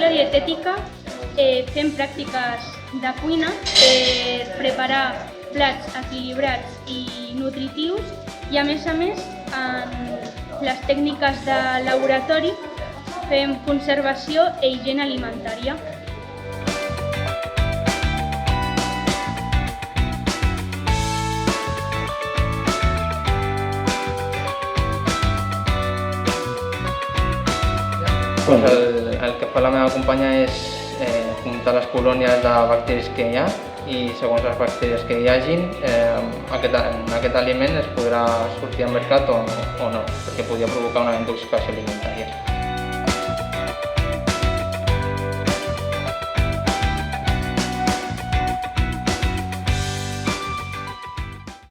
l'educació dietètica fem pràctiques de cuina per preparar plats equilibrats i nutritius i, a més, en les tècniques de laboratori fem conservació i higiene alimentària. El que fa la meva companya és comptar les colònies de bacteris que hi ha i segons les bacteris que hi hagin, aquest aliment es podrà sortir al mercat o no, perquè podria provocar una intoxicació alimentària.